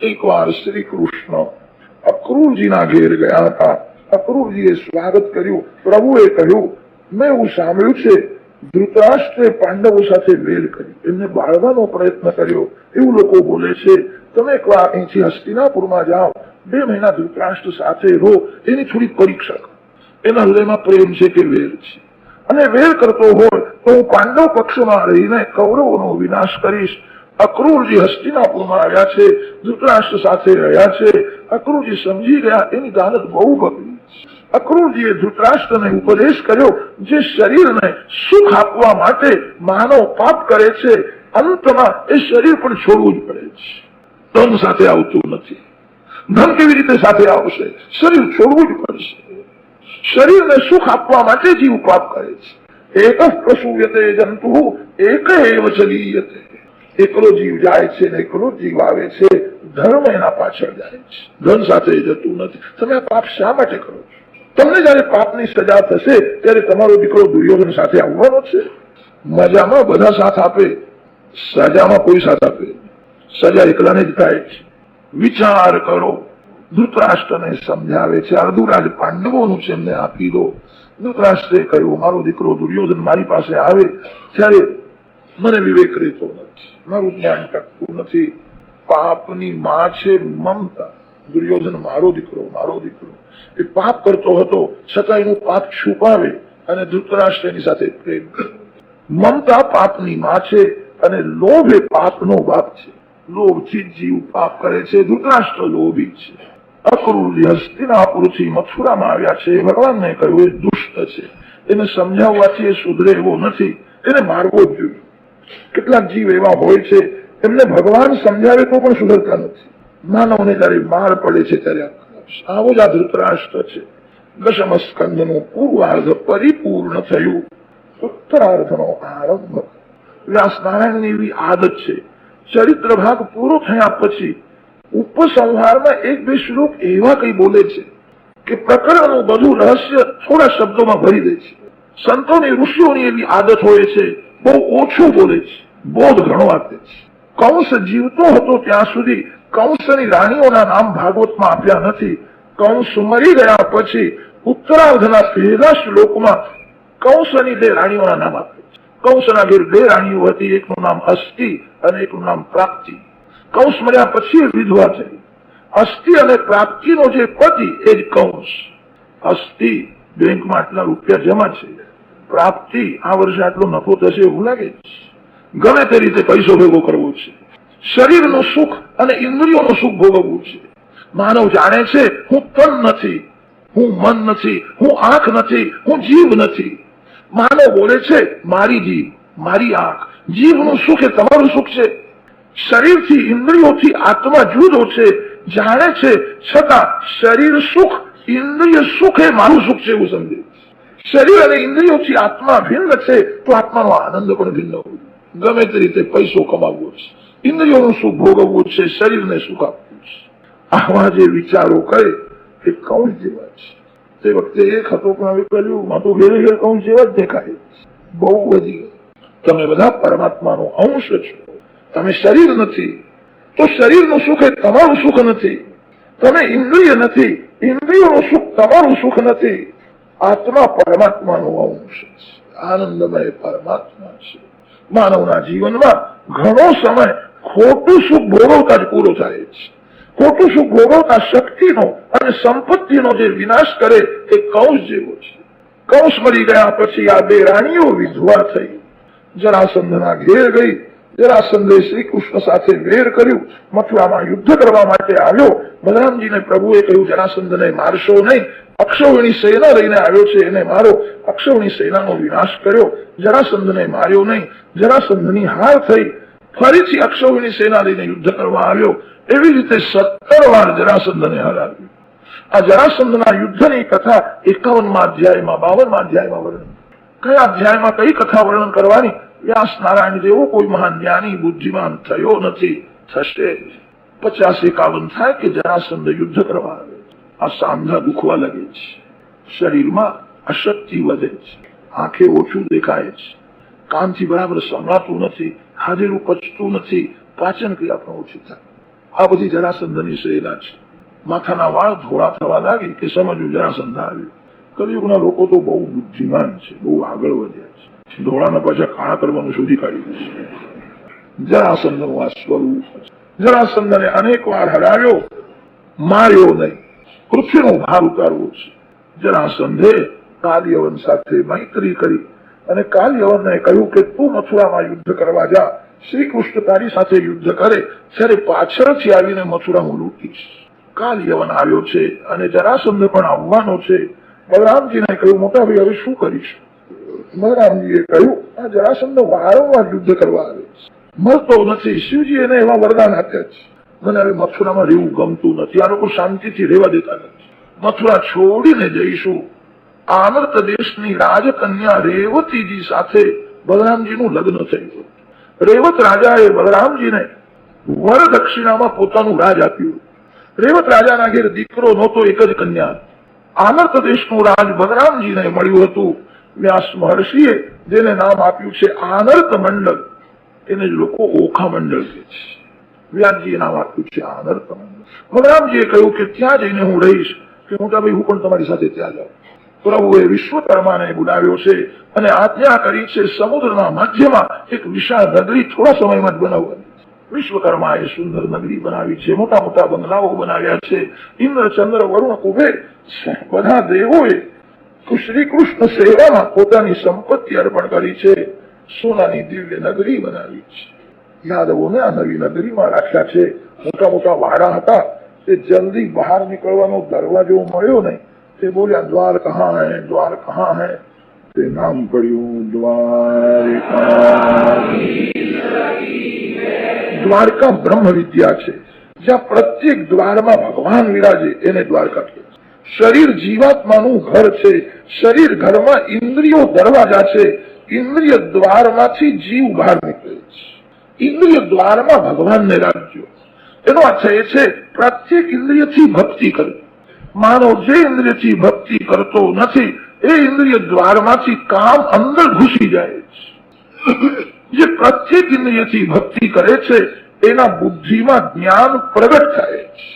એકવાર શ્રી કૃષ્ણ અક્રૂરજીના ઘેર ગયા હતા. અક્રૂરજીએ સ્વાગત કર્યું. પ્રભુએ કહ્યું, મેં એવું સાંભળ્યું છે ધૃતરાષ્ટ્રે પાંડવો સાથે વેર કરી, એમને બાળવાનો પ્રયત્ન કર્યો, એવું લોકો બોલે છે. તમે એકવાર અહીંથી હસ્તિનાપુરમાં જાઓ, 2 મહિના ધૃતરાષ્ટ્ર સાથે રહો, એની થોડી પરીક્ષા કરો. એના હૃદયમાં પ્રેમ છે કે વેર છે, અને વેર કરતો હોય તો હું પાંડવ પક્ષમાં રહીને કૌરવોનો વિનાશ કરીશ. અક્રૂરજી હસ્તિનાપુરમાં આવ્યા છે, ધૃતરાષ્ટ્ર સાથે રહ્યા છે. અક્રૂરજી સમજી ગયા એની દાનત બહુ બગડી. અક્રૂરજીએ ધૃતરાષ્ટ્રને ઉપદેશ કર્યો, જે શરીરને સુખ આપવા માટે માનવ પાપ કરે છે, અંતમાં એ શરીર પણ છોડવું જ પડે છે. ધન સાથે આવતું નથી. ધન કેવી રીતે સાથે આવશે? શરીર છોડવું જ પડશે. શરીરને સુખ આપવા માટે જીવ પાપ કરે છે. એક પ્રસૂયતે જંતુ એક એવ ચલીયતે. એકલો જીવ જાય છે ને એકલો જીવ આવે છે. ધર્મ એના પાછળ જાય છે, ધન સાથે જતું નથી. તમે આ પાપ શા માટે કરો છો? તમને જયારે પાપની સજા થશે ત્યારે તમારો દીકરો દુર્યોધન સાથે આવવાનો છે. મજામાં બધા સાથ આપે, સજામાં કોઈ સાથ આપે. સજા એકલાને જ થાય છે. વિચાર કરો. ધૃતરાષ્ટ્રને સમજાવે છે, અર્ધુરાજ પાંડવોનું છે, એમને આપી દો. ધૃતરાષ્ટ્રે કહ્યું, મારો દીકરો દુર્યોધન મારી પાસે આવે ત્યારે મને વિવેક રહેતો નથી, મારું જ્ઞાન ટકતું નથી. પાપની માં છે મમતા. દુર્યોધન મારો દીકરો એ પાપ કરતો હતો, છતાં એનું પાપ છુપાવે અને ધૃતરાષ્ટ્ર એની સાથે પ્રેમ કરે. મમતા પાપની માં છે અને લોભ એ પાપનો બાપ છે. લોભથી જીવ પાપ કરે છે. ધૃતરાષ્ટ્ર લોભી છે. અક્રૂરજી હસ્તિનાપુરથી મથુરામાં આવ્યા છે. ભગવાનને કહ્યું એ દુષ્ટ છે, એને સમજાવવાથી એ સુધરે એવો નથી, એને મારવો જ જોઈએ. કેટલાક જીવ એવા હોય છે એમને ભગવાન સમજાવે તો પણ સુધરતા નથી. માનવને જયારે માર પડે છે ત્યારે આવો જ આ ધૃતરાષ્ટ્ર છે. દશમ સ્કંદનું પૂર્વાર્ધ પરિપૂર્ણ થયું, ઉત્તરાર્ધનો આરંભ. વ્યાસનારાયણની એવી આદત છે, ચરિત્ર ભાગ પૂરો થયા પછી ઉપસંહારમાં 1-2 શ્લોક એવા કઈ બોલે છે કે પ્રકરણનું બધું રહસ્ય થોડા શબ્દોમાં ભરી દે છે. સંતોની ઋષિઓની એવી આદત હોય છે, બહુ ઓછું બોલે છે, બોધ ઘણો આપે છે. કંસ જીવતો હતો ત્યાં સુધી કંસની રાણીઓના નામ ભાગવતમાં આપ્યા નથી. કંસ મરી ગયા પછી ઉત્તરાર્ધના પહેલા શ્લોકમાં કંસની 2 રાણીઓના નામ આપે છે. કંસના ઘેર 2 રાણીઓ હતી, એકનું નામ અસ્તિ અને એકનું નામ પ્રાપ્તિ. કંસ મર્યા પછી વિધવા થઈ. અસ્તિ અને પ્રાપ્તિનો જે પતિ એ જ કંસ. અસ્તિ બેંકમાં આટલા રૂપિયા જમા છે, પ્રાપ્તિ આ વર્ષે આટલો નફો થશે એવું લાગે છે. ગમે તે રીતે પૈસો ભેગો કરવો છે. શરીરનું સુખ અને ઇન્દ્રિયોનું સુખ ભોગવવું છે. માનવ જાણે છે હું તન નથી, હું મન નથી, હું આંખ નથી, હું જીવ નથી. માનવ બોલે છે મારી જીભ, મારી આંખ. જીભનું સુખ એ તમારું સુખ છે. શરીરથી ઇન્દ્રિયોથી આત્મા જુદો છે, જાણે છે, છતાં શરીર સુખ ઇન્દ્રિય સુખ એ મારું સુખ છે એવું સમજે. શરીર અને ઇન્દ્રિયોથી આત્મા ભિન્ન છે તો આત્માનો આનંદ પણ ભિન્ન હોય. ગમે તે રીતે પૈસો કમાવવો છે, ઇન્દ્રિયોનું સુખ ભોગવવું છે, શરીરને સુખ આપવું છે. આવા જે વિચારો કરે એ કંસ જેવા છે. તે વખતે એક હતો પણ હવે કલયુગમાં તો ઘેરે ઘેર કંસ જેવા જ દેખાય. બહુ વધી ગયું. તમે બધા પરમાત્માનો અંશ છો. તમે શરીર નથી તો શરીરનું સુખ એ તમારું સુખ નથી. તમે ઇન્દ્રિય નથી, ઇન્દ્રિયોનું સુખ તમારું સુખ નથી. આત્મા પરમાત્માનો અંશ છે, આનંદમય પરમાત્મા છે. માનવના જીવનમાં ઘણો સમય ખોટું સુખ ભોગવતા જ પૂરો થાય છે. ખોટું સુખ ભોગવતા શક્તિનો અને સંપત્તિનો જે વિનાશ કરે એ કંસ જેવો છે. કંસ મરી ગયા પછી આ 2 રાણીઓ વિધવા થઈ. જરાસંધના ઘેર ગઈ. જરાસંધે શ્રી કૃષ્ણ સાથે વેર કર્યું. મથુરામાં યુદ્ધ કરવા માટે આવ્યો. બલરામજીને પ્રભુએ કહ્યું જરાસંધને મારશો નહીં, અક્ષૌહિણી સેના લઈને આવ્યો છે એને મારો. અક્ષૌહિણી સેનાનો વિનાશ કર્યો. જરાસંધને માર્યો નહીં. જરાસંધની હાર થઈ. ફરીથી અક્ષૌહિણી સેના લઈને યુદ્ધ કરવા આવ્યો. એવી રીતે 17 વાર જરાસંધને હરાવ્યો. આ જરાસંધના યુદ્ધની કથા 51મા અધ્યાયમાં 52મા અધ્યાયમાં વર્ણન. કયા અધ્યાયમાં કઈ કથા વર્ણન કરવાની? વ્યાસ નારાયણ જેવો કોઈ મહાન જ્ઞાની બુદ્ધિમાન થયો નથી. થશે 50-51 થાય કે જરાસંધ યુદ્ધ કરવા આવે. આ સાંધા દુખવા લાગે છે, શરીરમાં અશક્તિ વધે છે, આંખે ઓછું દેખાય છે, કાનથી બરાબર સંભળાતું નથી, હાજરું પચતું નથી, પાચન ક્રિયા પણ ઓછી થાય. આ બધી જરાસંધની સેના છે. માથાના વાળ ધોળા થવા લાગે કે સમજવું જરાસંધ આવ્યું. કલિયુગના લોકો તો બહુ બુદ્ધિમાન છે, બહુ આગળ વધ્યા છે. ધોળાના પાછા કાળા કરવાનું શોધી કાઢ્યું છે. જરાસંધનું આ સ્વરૂપ. જરાસંધને અનેક વાર હરાવ્યો, માર્યો નહીં, પૃથ્વીનો ભાર ઉતારવો છે. જરાસંધે કાલયવન સાથે મૈત્રી કરી અને કાલયવનને કહ્યું કે તું મથુરામાં યુદ્ધ કરવા જા, શ્રી કૃષ્ણ તારી સાથે યુદ્ધ કરે ત્યારે પાછળથી આવીને મથુરા હું લૂંટીશ. કાલયવન આવ્યો છે અને જરાસંધ પણ આવવાનો છે. બલરામજીને કહ્યું મોટા ભાઈ હવે શું કરીશું? બલરામજીએ કહ્યું આ જરાસંધ વારંવાર યુદ્ધ કરવા આવે છે, મળતો નથી. શિવજી એને એવા વરદાન આપ્યા છે, મને હવે મથુરામાં રહેવું ગમતું નથી, આ લોકો શાંતિથી રહેવા દેતા નથી, મથુરા છોડીને જઈશું. આનર્ત દેશની રાજકન્યા રેવતીજી સાથે બલરામજીનું લગ્ન થયું. રેવત રાજાએ બલરામજીને વર દક્ષિણામાં પોતાનું રાજ આપ્યું. રેવત રાજાના ઘેર દીકરો નહોતો, એક જ કન્યા. આનર્ત દેશનું રાજ બલરામજીને મળ્યું હતું. વ્યાસ મહર્ષિએ જેને નામ આપ્યું છે આનર્ત મંડળ, એને જ લોકો ઓખા મંડળ કહે છે. વ્યાસજીએ નામ આપ્યું છે આનર્ત મંડળ. બલરામજીએ કહ્યું કે ત્યાં જઈને હું રહીશ. કે મોટા ભાઈ હું પણ તમારી સાથે ત્યાં જાઉં. પ્રભુએ વિશ્વકર્માને બોલાવ્યો છે અને આજ્ઞા કરી છે સમુદ્રના મધ્યમાં એક વિશાળ નગરી થોડા સમયમાં જ બનાવવાની. વિશ્વકર્માએ સુંદર નગરી બનાવી છે, મોટા મોટા બંગલાઓ બનાવ્યા છે. ઇન્દ્ર, ચંદ્ર, વરુણ, કુબેર બધા દેવોએ શ્રી કૃષ્ણ સેવામાં પોતાની સંપત્તિ અર્પણ કરી છે. સોનાની દિવ્ય નગરી બનાવી છે. યાદવોને આ નવી નગરીમાં રાખ્યા છે. મોટા મોટા વાડા હતા, તે જલ્દી બહાર નીકળવાનો દરવાજો મળ્યો નહીં. તે બોલ્યા દ્વાર કહાં હૈ, દ્વાર કહાં હૈ? તે નામ પડ્યું દ્વારિકા. દ્વારકા બ્રહ્મ વિદ્યા છે, જ્યાં પ્રત્યેક દ્વારમાં ભગવાન વિરાજે એને દ્વારકા કહે. શરીર જીવાત્માનું ઘર છે. શરીર ઘરમાં ઇન્દ્રિયો દરવાજા છે. ઇન્દ્રિય દ્વારમાંથી જીવ બહાર નીકળે છે. ઇન્દ્રિય દ્વારમાં ભગવાનને રાખજો. એનો અર્થ એ છે પ્રત્યેક ઇન્દ્રિયથી ભક્તિ કરવી. માનવ જે ઇન્દ્રિયથી ભક્તિ કરતો નથી એ ઇન્દ્રિય દ્વારમાંથી કામ અંદર ઘૂસી જાય છે. જે પ્રત્યેક ઇન્દ્રિયથી ભક્તિ કરે છે એના બુદ્ધિમાં જ્ઞાન પ્રગટ થાય છે.